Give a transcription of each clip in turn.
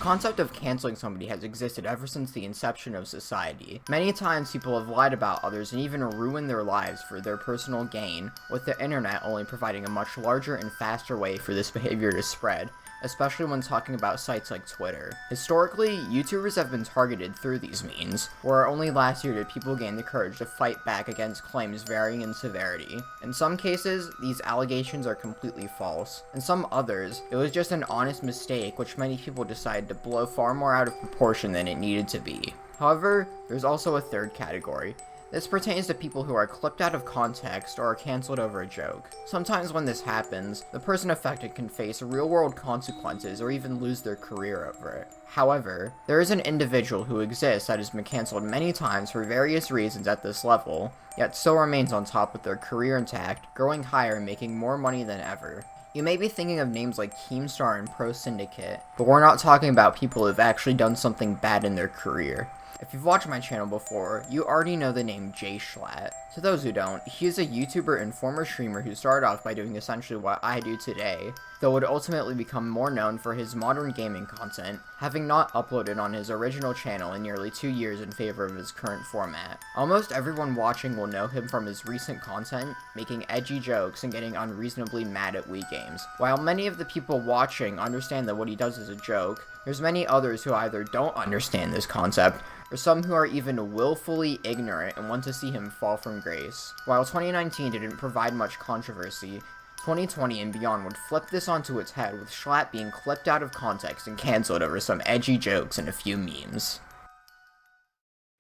concept of canceling somebody has existed ever since the inception of society. Many times people have lied about others and even ruined their lives for their personal gain, with the internet only providing a much larger and faster way for this behavior to spread, especially when talking about sites like Twitter. Historically, YouTubers have been targeted through these means, where only last year did people gain the courage to fight back against claims varying in severity. In some cases, these allegations are completely false. In some others, it was just an honest mistake which many people decided to blow far more out of proportion than it needed to be. However, there's also a third category. This pertains to people who are clipped out of context or are cancelled over a joke. Sometimes when this happens, the person affected can face real-world consequences or even lose their career over it. However, there is an individual who exists that has been cancelled many times for various reasons at this level, yet still remains on top with their career intact, growing higher and making more money than ever. You may be thinking of names like Keemstar and Pro Syndicate, but we're not talking about people who have actually done something bad in their career. If you've watched my channel before, you already know the name Jschlatt. To those who don't, he is a YouTuber and former streamer who started off by doing essentially what I do today, though would ultimately become more known for his modern gaming content, having not uploaded on his original channel in nearly 2 years in favor of his current format. Almost everyone watching will know him from his recent content, making edgy jokes and getting unreasonably mad at Wii games. While many of the people watching understand that what he does is a joke, there's many others who either don't understand this concept, or some who are even willfully ignorant and want to see him fall from grace. While 2019 didn't provide much controversy, 2020 and beyond would flip this onto its head, with Jschlatt being clipped out of context and cancelled over some edgy jokes and a few memes.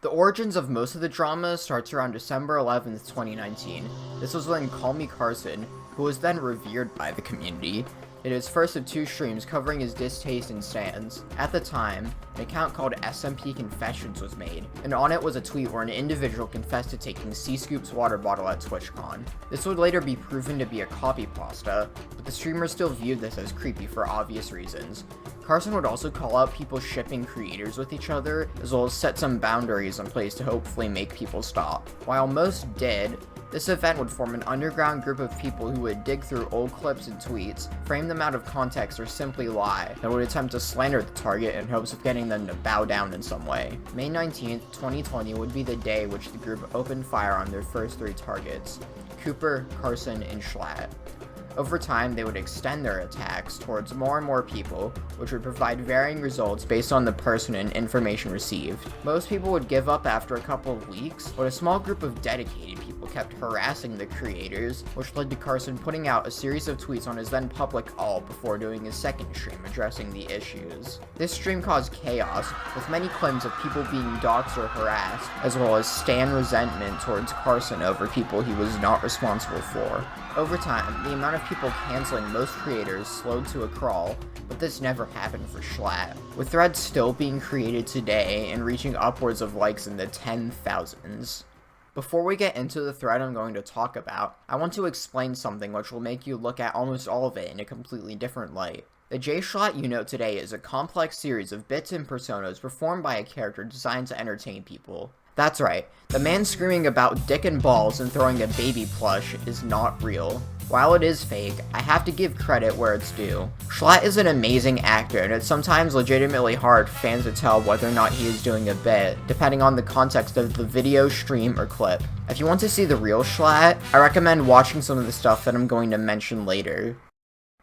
The origins of most of the drama starts around December 11th, 2019. This was when Call Me Carson, who was then revered by the community, did his first of 2 streams covering his distaste in stands. At the time, an account called SMP Confessions was made, and on it was a tweet where an individual confessed to taking C-Scoop's water bottle at TwitchCon. This would later be proven to be a copy pasta, but the streamer still viewed this as creepy for obvious reasons. Carson would also call out people shipping creators with each other, as well as set some boundaries in place to hopefully make people stop. While most did, this event would form an underground group of people who would dig through old clips and tweets, frame them out of context, or simply lie, and would attempt to slander the target in hopes of getting them to bow down in some way. May 19th, 2020 would be the day which the group opened fire on their first 3 targets: Cooper, Carson, and Jschlatt. Over time, they would extend their attacks towards more and more people, which would provide varying results based on the person and information received. Most people would give up after a couple of weeks, but a small group of dedicated people kept harassing the creators, which led to Carson putting out a series of tweets on his then public alt before doing his second stream addressing the issues. This stream caused chaos, with many claims of people being doxxed or harassed, as well as stan resentment towards Carson over people he was not responsible for. Over time, the amount of people canceling most creators slowed to a crawl, but this never happened for Jschlatt, with threads still being created today and reaching upwards of likes in the 10,000s. Before we get into the thread I'm going to talk about, I want to explain something which will make you look at almost all of it in a completely different light. The Jschlatt you know today is a complex series of bits and personas performed by a character designed to entertain people. That's right, the man screaming about dick and balls and throwing a baby plush is not real. While it is fake, I have to give credit where it's due. Jschlatt is an amazing actor, and it's sometimes legitimately hard for fans to tell whether or not he is doing a bit, depending on the context of the video, stream, or clip. If you want to see the real Jschlatt, I recommend watching some of the stuff that I'm going to mention later.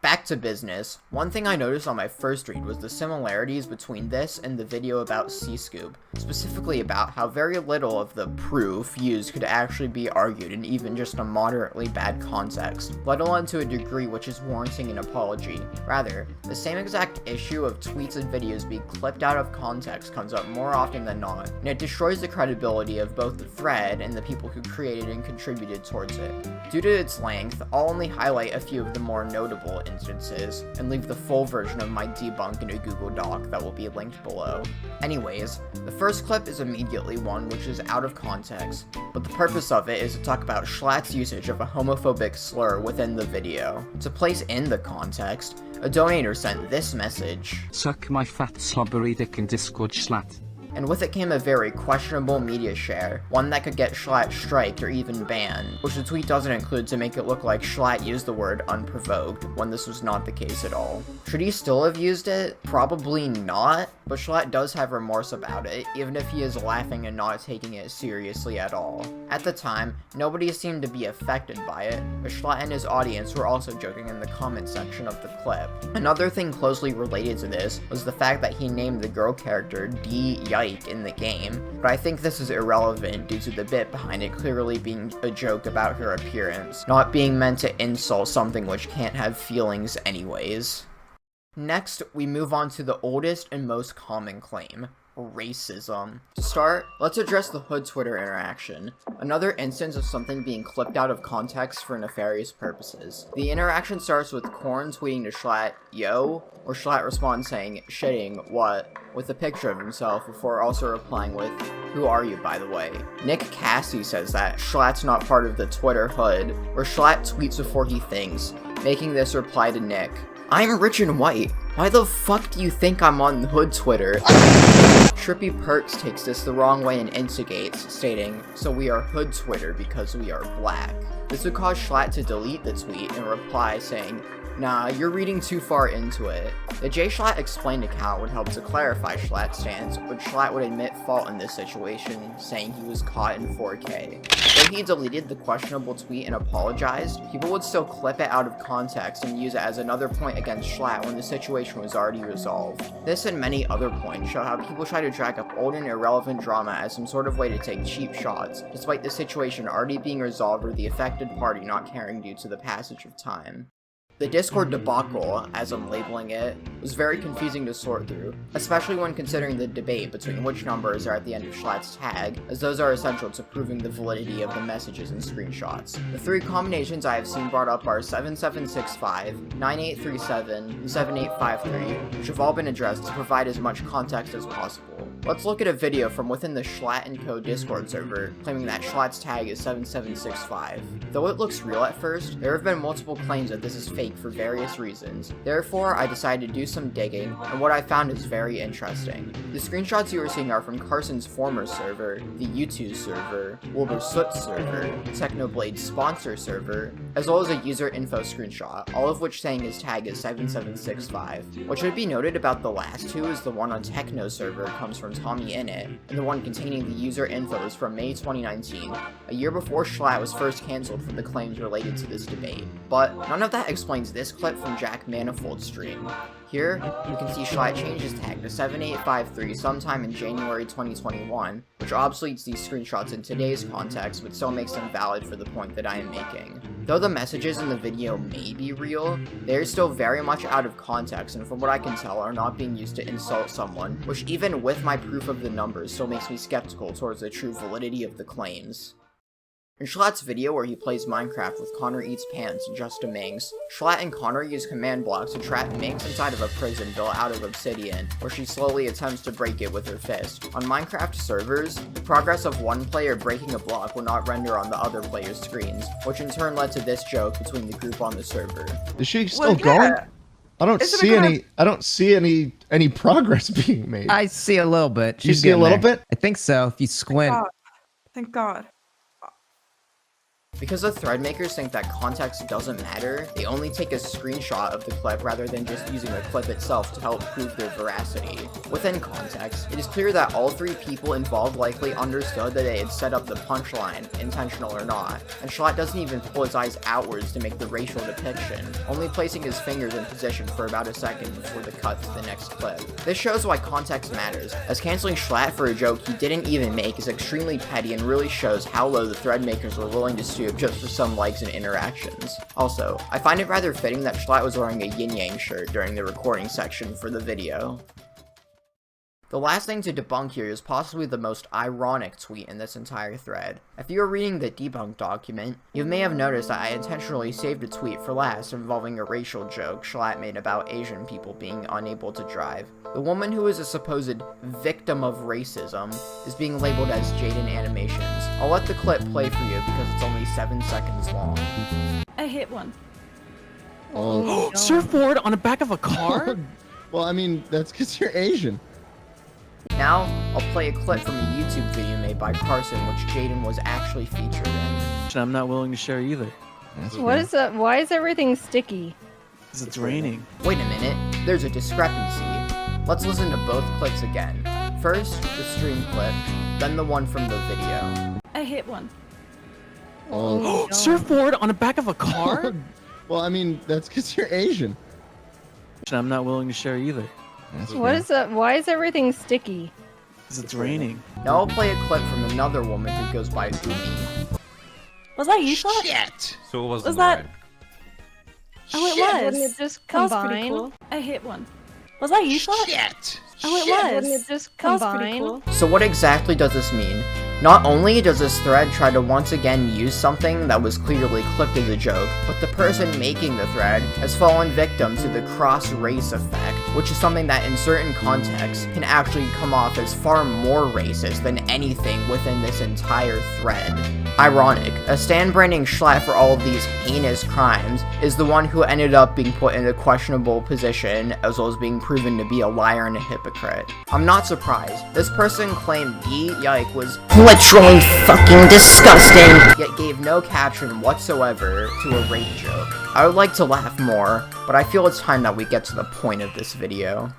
Back to business. One thing I noticed on my first read was the similarities between this and the video about C-Scoop, specifically about how very little of the proof used could actually be argued in even just a moderately bad context, let alone to a degree which is warranting an apology. Rather, the same exact issue of tweets and videos being clipped out of context comes up more often than not, and it destroys the credibility of both the thread and the people who created and contributed towards it. Due to its length, I'll only highlight a few of the more notable instances, and leave the full version of my debunk in a Google Doc that will be linked below. Anyways, the first clip is immediately one which is out of context, but the purpose of it is to talk about Jschlatt's usage of a homophobic slur within the video. To place in the context, a donator sent this message. Suck my fat slobbery dick in Discord, Jschlatt. and with it came a very questionable media share, one that could get Jschlatt striked or even banned, which the tweet doesn't include to make it look like Jschlatt used the word unprovoked, when this was not the case at all. Should he still have used it? Probably not, but Jschlatt does have remorse about it, even if he is laughing and not taking it seriously at all. At the time, nobody seemed to be affected by it, but Jschlatt and his audience were also joking in the comment section of the clip. Another thing closely related to this was the fact that he named the girl character D-Yike in the game, but I think this is irrelevant due to the bit behind it clearly being a joke about her appearance, not being meant to insult something which can't have feelings anyways. Next, we move on to the oldest and most common claim, racism. To start, let's address the Hood Twitter interaction, another instance of something being clipped out of context for nefarious purposes. The interaction starts with Korn tweeting to Jschlatt, "Yo," or Jschlatt responds saying, "Shitting, what?" with a picture of himself before also replying with, "Who are you, by the way?" Nick Cassie says that Jschlatt's not part of the Twitter Hood, where Jschlatt tweets before he thinks, making this reply to Nick, "I'm rich and white. Why the fuck do you think I'm on Hood Twitter?" Trippy Perks takes this the wrong way and instigates, stating, "So we are Hood Twitter because we are black." This would cause Jschlatt to delete the tweet and reply saying, "Nah, you're reading too far into it." The Jschlatt explained account would help to clarify Jschlatt's stance, but Jschlatt would admit fault in this situation, saying he was caught in 4K. Though he deleted the questionable tweet and apologized, people would still clip it out of context and use it as another point against Jschlatt when the situation was already resolved. This and many other points show how people try to drag up old and irrelevant drama as some sort of way to take cheap shots, despite the situation already being resolved or the affected party not caring due to the passage of time. The Discord debacle, as I'm labeling it, was very confusing to sort through, especially when considering the debate between which numbers are at the end of Jschlatt's tag, as those are essential to proving the validity of the messages and screenshots. The three combinations I have seen brought up are 7765, 9837, and 7853, which have all been addressed to provide as much context as possible. Let's look at a video from within the Jschlatt & Co Discord server, claiming that Jschlatt's tag is 7765. Though it looks real at first, there have been multiple claims that this is fake for various reasons. Therefore, I decided to do some digging, and what I found is very interesting. The screenshots you are seeing are from Carson's former server, the U2 server, Wilbur Soot's server, Technoblade's sponsor server, as well as a user info screenshot, all of which saying his tag is 7765. What should be noted about the last two is the one on Techno's server comes from Tommy Innit, and the one containing the user info is from May 2019, a year before Jschlatt was first cancelled for the claims related to this debate. But none of that explains this clip from Jack Manifold's stream. Here, you can see Jschlatt change his tag to 7853 sometime in January 2021, which obsoletes these screenshots in today's context, but still makes them valid for the point that I am making. Though the messages in the video may be real, they are still very much out of context and from what I can tell are not being used to insult someone, which even with my proof of the numbers still makes me skeptical towards the true validity of the claims. In Jschlatt's video where he plays Minecraft with ConnorEatsPants and JustaMinx, Jschlatt and Connor use command blocks to trap Minx inside of a prison built out of obsidian, where she slowly attempts to break it with her fist. On Minecraft servers, the progress of one player breaking a block will not render on the other player's screens, which in turn led to this joke between the group on the server. Is she still going? I don't see any progress being made. I see a little bit. You see a little bit? I think so, if you squint. Thank God. Because the thread makers think that context doesn't matter, they only take a screenshot of the clip rather than just using the clip itself to help prove their veracity. Within context, it is clear that all three people involved likely understood that they had set up the punchline, intentional or not, and Jschlatt doesn't even pull his eyes outwards to make the racial depiction, only placing his fingers in position for about a second before the cut to the next clip. This shows why context matters, as canceling Jschlatt for a joke he didn't even make is extremely petty and really shows how low the thread makers were willing to stoop just for some likes and interactions. Also, I find it rather fitting that Jschlatt was wearing a yin-yang shirt during the recording section for the video. The last thing to debunk here is possibly the most ironic tweet in this entire thread. If you are reading the debunk document, you may have noticed that I intentionally saved a tweet for last involving a racial joke Jschlatt made about Asian people being unable to drive. The woman who is a supposed victim of racism is being labeled as Jaden Animations. I'll let the clip play for you because it's only 7 seconds long. I hit one. Oh, surfboard on the back of a car? Well, I mean, that's because you're Asian. Now, I'll play a clip from a YouTube video made by Carson, which Jaden was actually featured in. I'm not willing to share either. What is that? Why is everything sticky? Because it's raining. Wait a minute, there's a discrepancy. Let's listen to both clips again. First, the stream clip, then the one from the video. I hit one. Oh, Surfboard on the back of a car? well, I mean, that's because you're Asian. I'm not willing to share either. What is that? Why is everything sticky? Because it's raining. Now I'll play a clip from another woman who goes by Gumi. Was that Jschlatt? Shit! So it wasn't Was the that? red. Oh, it Shit, was. wouldn't it just That was pretty combine? cool. I hit one. Was that Jschlatt? Shit! Oh, it Shit, was. wouldn't it just That was pretty combine? cool. So what exactly does this mean? Not only does this thread try to once again use something that was clearly clipped as a joke, but the person making the thread has fallen victim to the cross-race effect, which is something that in certain contexts can actually come off as far more racist than anything within this entire thread. Ironic, a stan branding Jschlatt for all of these heinous crimes is the one who ended up being put in a questionable position, as well as being proven to be a liar and a hypocrite. I'm not surprised. This person claimed Yike was literally fucking disgusting, yet gave no caption whatsoever to a rape joke. I would like to laugh more, but I feel it's time that we get to the point of this video.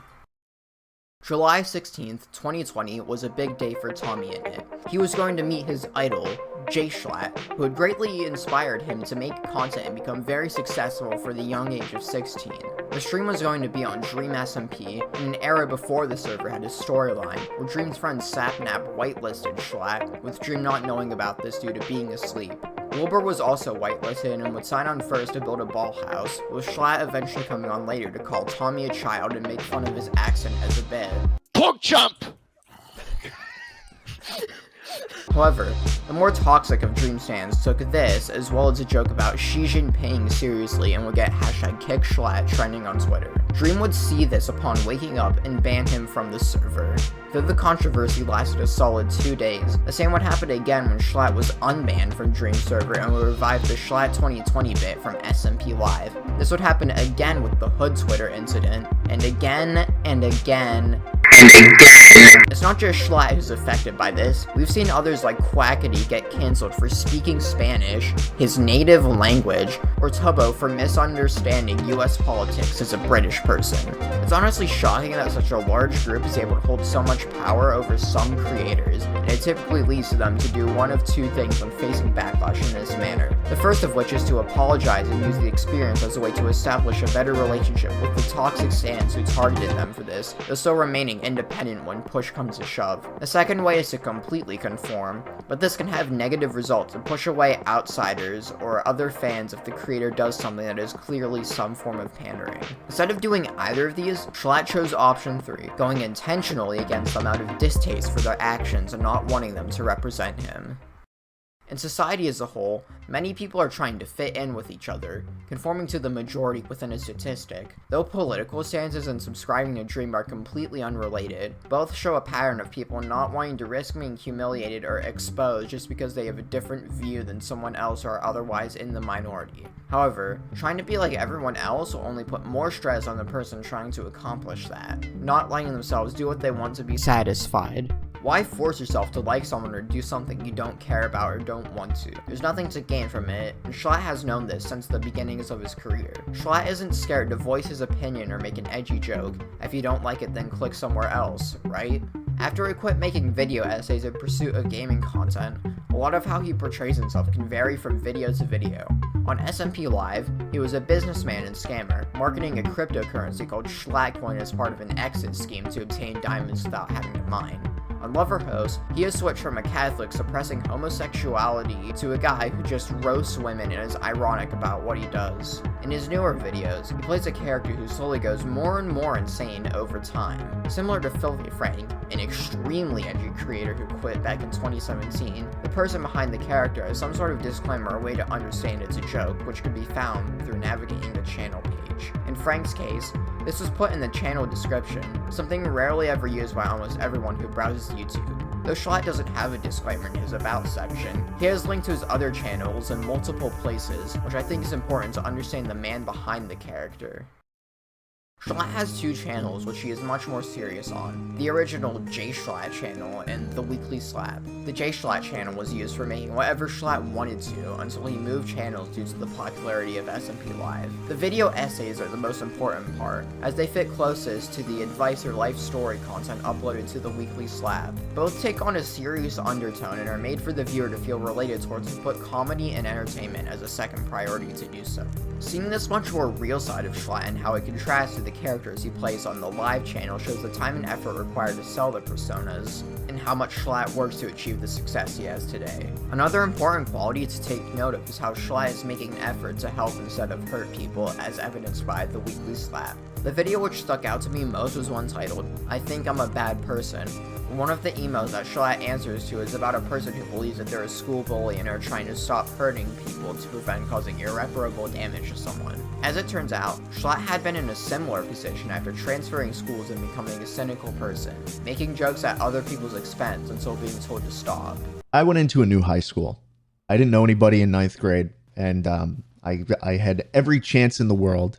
July 16th, 2020 was a big day for Tommy in it. He was going to meet his idol, Jschlatt, who had greatly inspired him to make content and become very successful for the young age of 16. The stream was going to be on Dream SMP, in an era before the server had a storyline, where Dream's friend Sapnap whitelisted Jschlatt, with Dream not knowing about this due to being asleep. Wilbur was also whitelisted and would sign on first to build a ball house, with Jschlatt eventually coming on later to call Tommy a child and make fun of his accent as a bit. Pork chump! However, the more toxic of Dream stands took this, as well as a joke about Xi Jinping seriously and would get #KickJschlatt trending on Twitter. Dream would see this upon waking up and ban him from the server. Though the controversy lasted a solid 2 days, the same would happen again when Jschlatt was unbanned from Dream server and would revive the Jschlatt 2020 bit from SMP Live. This would happen again with the Hood Twitter incident, and again and again. It's not just Jschlatt who's affected by this. We've seen others like Quackity get cancelled for speaking Spanish, his native language, or Tubbo for misunderstanding US politics as a British person. It's honestly shocking that such a large group is able to hold so much power over some creators, and it typically leads to them to do one of two things when facing backlash in this manner. The first of which is to apologize and use the experience as a way to establish a better relationship with the toxic stans who targeted them for this, though still remaining independent when push comes to shove. The second way is to completely conform, but this can have negative results and push away outsiders or other fans if the creator does something that is clearly some form of pandering. Instead of doing either of these, Jschlatt chose option 3, going intentionally against them out of distaste for their actions and not wanting them to represent him. In society as a whole, many people are trying to fit in with each other, conforming to the majority within a statistic. Though political stances and subscribing to Dream are completely unrelated, both show a pattern of people not wanting to risk being humiliated or exposed just because they have a different view than someone else or are otherwise in the minority. However, trying to be like everyone else will only put more stress on the person trying to accomplish that, not letting themselves do what they want to be satisfied. Why force yourself to like someone or do something you don't care about or don't want to? There's nothing to gain from it, and Jschlatt has known this since the beginnings of his career. Jschlatt isn't scared to voice his opinion or make an edgy joke. If you don't like it, then click somewhere else, right? After he quit making video essays in pursuit of gaming content, a lot of how he portrays himself can vary from video to video. On SMP Live, he was a businessman and scammer, marketing a cryptocurrency called Jschlattcoin as part of an exit scheme to obtain diamonds without having to mine. On Lover Host, he has switched from a Catholic suppressing homosexuality to a guy who just roasts women and is ironic about what he does. In his newer videos, he plays a character who slowly goes more and more insane over time. Similar to Filthy Frank, an extremely edgy creator who quit back in 2017, the person behind the character has some sort of disclaimer or way to understand it's a joke, which can be found through navigating the channel page. In Frank's case, this was put in the channel description, something rarely ever used by almost everyone who browses YouTube. Though Jschlatt doesn't have a disclaimer in his About section, he has linked to his other channels in multiple places, which I think is important to understand the man behind the character. Jschlatt has two channels which he is much more serious on, the original Jschlatt channel and the Weekly Slap. The Jschlatt channel was used for making whatever Jschlatt wanted to until he moved channels due to the popularity of SMP Live. The video essays are the most important part, as they fit closest to the advice or life story content uploaded to the Weekly Slap. Both take on a serious undertone and are made for the viewer to feel related towards and put comedy and entertainment as a second priority to do so. Seeing this much more real side of Jschlatt and how it contrasts to the characters he plays on the live channel shows the time and effort required to sell the personas, and how much Jschlatt works to achieve the success he has today. Another important quality to take note of is how Jschlatt is making an effort to help instead of hurt people, as evidenced by the Weekly Slap. The video which stuck out to me most was one titled, "I Think I'm a Bad Person." One of the emails that Jschlatt answers to is about a person who believes that they're a school bully and are trying to stop hurting people to prevent causing irreparable damage to someone. As it turns out, Jschlatt had been in a similar position after transferring schools and becoming a cynical person, making jokes at other people's expense until being told to stop. I went into a new high school. I didn't know anybody in 9th grade, and I had every chance in the world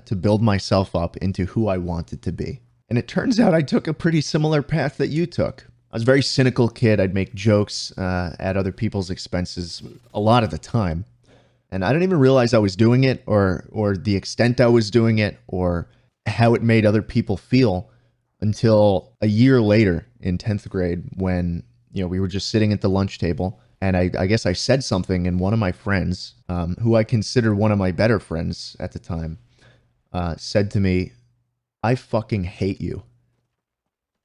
to build myself up into who I wanted to be. And it turns out I took a pretty similar path that you took. I was a very cynical kid. I'd make jokes at other people's expenses a lot of the time. And I didn't even realize I was doing it or the extent I was doing it or how it made other people feel until a year later in 10th grade when, we were just sitting at the lunch table. And I guess I said something, and one of my friends, who I considered one of my better friends at the time, said to me, "I fucking hate you."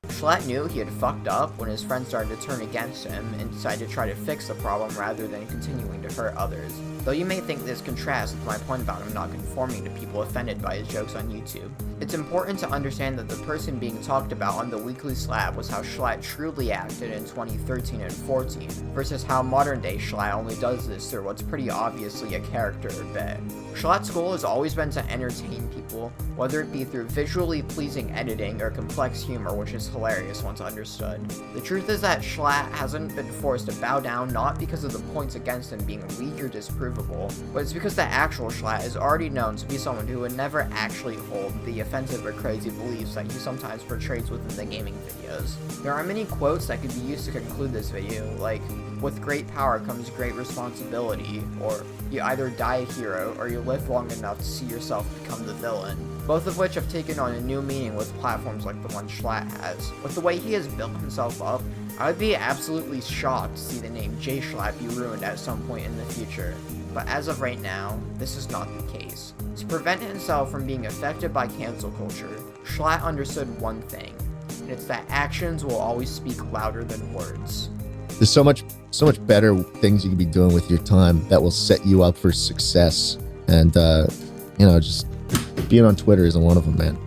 Jschlatt knew he had fucked up when his friends started to turn against him and decided to try to fix the problem rather than continuing to hurt others. Though you may think this contrasts with my point about him not conforming to people offended by his jokes on YouTube. It's important to understand that the person being talked about on the Weekly Slap was how Jschlatt truly acted in 2013 and 14, versus how modern day Jschlatt only does this through what's pretty obviously a character bit. Jschlatt's goal has always been to entertain people, whether it be through visually pleasing editing or complex humor, which is hilarious once understood. The truth is that Jschlatt hasn't been forced to bow down not because of the points against him being weak or disprovable, but it's because the actual Jschlatt is already known to be someone who would never actually hold the offensive or crazy beliefs that he sometimes portrays within the gaming videos. There are many quotes that could be used to conclude this video, like, "With great power comes great responsibility," or "You either die a hero or you live long enough to see yourself become the villain," both of which have taken on a new meaning with platforms like the one Jschlatt has. With the way he has built himself up, I would be absolutely shocked to see the name Jschlatt be ruined at some point in the future. But as of right now, this is not the case. To prevent himself from being affected by cancel culture, Jschlatt understood one thing, and it's that actions will always speak louder than words. There's so much better things you can be doing with your time that will set you up for success. And, just being on Twitter isn't one of them, man.